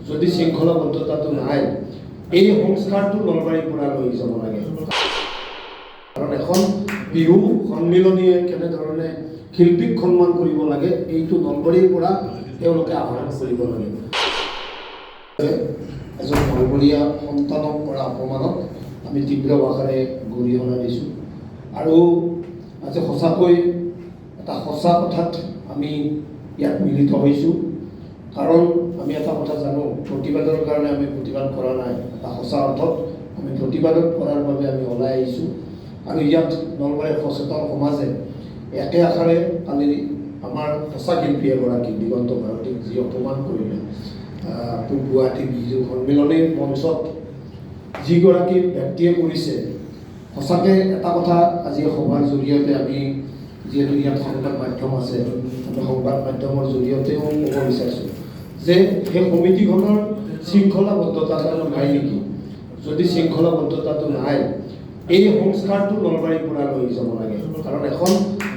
যদি শৃংখলাবদ্ধতাটো নাই এই সংস্কাৰটো নলবাৰীৰ পৰা লৈ যাব লাগে। কাৰণ এখন বিহু সন্মিলনীয়ে কেনেধৰণে শিল্পীক সন্মান কৰিব লাগে এইটো নলবাৰীৰ পৰা তেওঁলোকে আহৰণ কৰিব লাগে। এজন নলবৰীয়া সন্তানক কৰা অপমানক আমি তীব্ৰ ভাষাৰে গৰিহণা দিছোঁ আৰু আজি সঁচাকৈ এটা সঁচা কথাত আমি ইয়াত মিলিত হৈছোঁ। কাৰণ আমি এটা কথা জানো, প্ৰতিবাদৰ কাৰণে আমি প্ৰতিবাদ কৰা নাই, এটা সঁচা অৰ্থত আমি প্ৰতিবাদত কৰাৰ বাবে আমি ওলাই আহিছোঁ। আৰু ইয়াত নলবাৰীৰ সচেতন সমাজে একে আশাৰে কালি আমাৰ সঁচা শিল্পী এগৰাকী দিগন্ত ভাৰতীক যি অপমান কৰিলে পূব গুৱাহাটী বিহু সন্মিলনীৰ মঞ্চত যিগৰাকী ব্যক্তিয়ে কৰিছে, সঁচাকৈ এটা কথা আজি সভাৰ জৰিয়তে আমি যিহেতু ইয়াত সংবাদ মাধ্যম আছে, আমি সংবাদ মাধ্যমৰ জৰিয়তেও ক'ব বিচাৰিছোঁ যে সেই সমিতিখনৰ শৃংখলাবদ্ধতাটো নাই নেকি? যদি শৃংখলাবদ্ধতাটো নাই এই সংস্কাৰটো নলবাৰীৰ পৰা লৈ যাব লাগে। কাৰণ এখন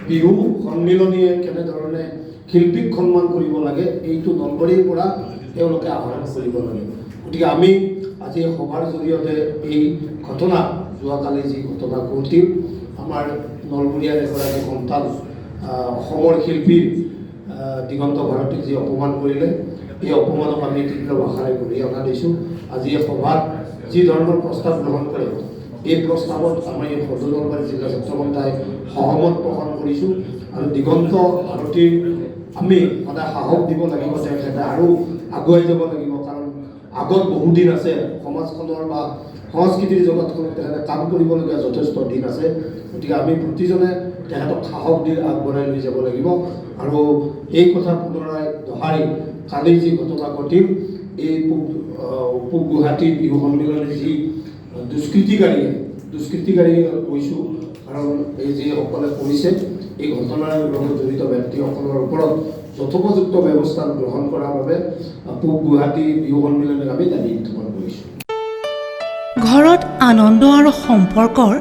বিহু সন্মিলনীয়ে কেনেধৰণে শিল্পীক সন্মান কৰিব লাগে এইটো নলবাৰীৰ পৰা তেওঁলোকে আহৰণ কৰিব লাগে। গতিকে আমি আজি সভাৰ জৰিয়তে এই ঘটনা, যোৱাকালি যি ঘটনা ঘটিল, আমাৰ নলবৰীয়াৰ এগৰাকী সন্তান অসমৰ শিল্পীৰ দিগন্ত ভাৰতীক যি অপমান কৰিলে, এই অপমানক আমি তীব্ৰ ভাষাৰে গৰিহণা দিছোঁ। আজি এই সভাত যি ধৰণৰ প্ৰস্তাৱ গ্ৰহণ কৰে এই প্ৰস্তাৱত আমি সদৌ নলবাৰী জিলা ছাত্ৰ সন্থাই সহমত পোষণ কৰিছোঁ। আৰু দিগন্ত ভাৰতীৰ আমি সদায় সাহস দিব লাগিব, তেখেতে আৰু আগুৱাই যাব লাগিব। কাৰণ আগত বহুদিন আছে, সমাজখনৰ বা সংস্কৃতিৰ জগতখনত তেখেতে কাম কৰিবলগীয়া যথেষ্ট দিন আছে। গতিকে আমি প্ৰতিজনে তেখেতক সাহস দি আগবঢ়াই লৈ যাব লাগিব। আৰু এই কথা পুনৰাই দোহাৰি কালি যি ঘটনা ঘটিল, এই পূব গুৱাহাটী বিহু সন্মিলনীৰ যি দুষ্কৃতিকাৰী কৈছোঁ, কাৰণ এই যিসকলে কৰিছে এই ঘটনাৰ লগত জড়িত ব্যক্তিসকলৰ ওপৰত যথোপযুক্ত ব্যৱস্থা গ্ৰহণ কৰাৰ বাবে পূব গুৱাহাটী বিহু সন্মিলনীক আমি দাবী উত্থাপন কৰিছোঁ। ঘৰত আনন্দ আৰু সম্পৰ্কৰ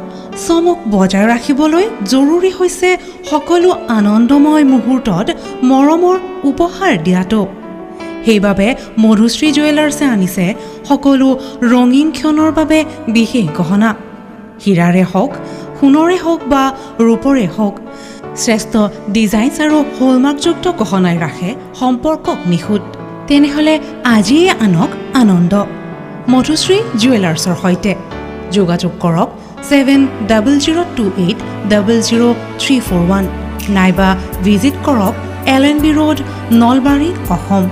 চমক বজাই ৰাখিবলৈ জৰুৰী হৈছে সকলো আনন্দময় মুহূৰ্তত মৰমৰ উপহাৰ দিয়াটো। সেইবাবে মধুশ্ৰী জুৱেলাৰ্ছে আনিছে সকলো ৰঙীন ক্ষণৰ বাবে বিশেষ গহনা। হীৰাৰে হওক, সোণৰে হওক বা ৰূপৰে হওক, শ্ৰেষ্ঠ ডিজাইনছ আৰু হলমাৰ্কযুক্ত গহনাই ৰাখে সম্পৰ্কক নিখুঁত। তেনেহ'লে আজিয়ে আনক আনন্দ মধুশ্ৰী জুৱেলাৰ্ছৰ সৈতে। যোগাযোগ কৰক 7002800341 নাইবা ভিজিট কৰক LNB ৰোড, নলবাৰী, অসম।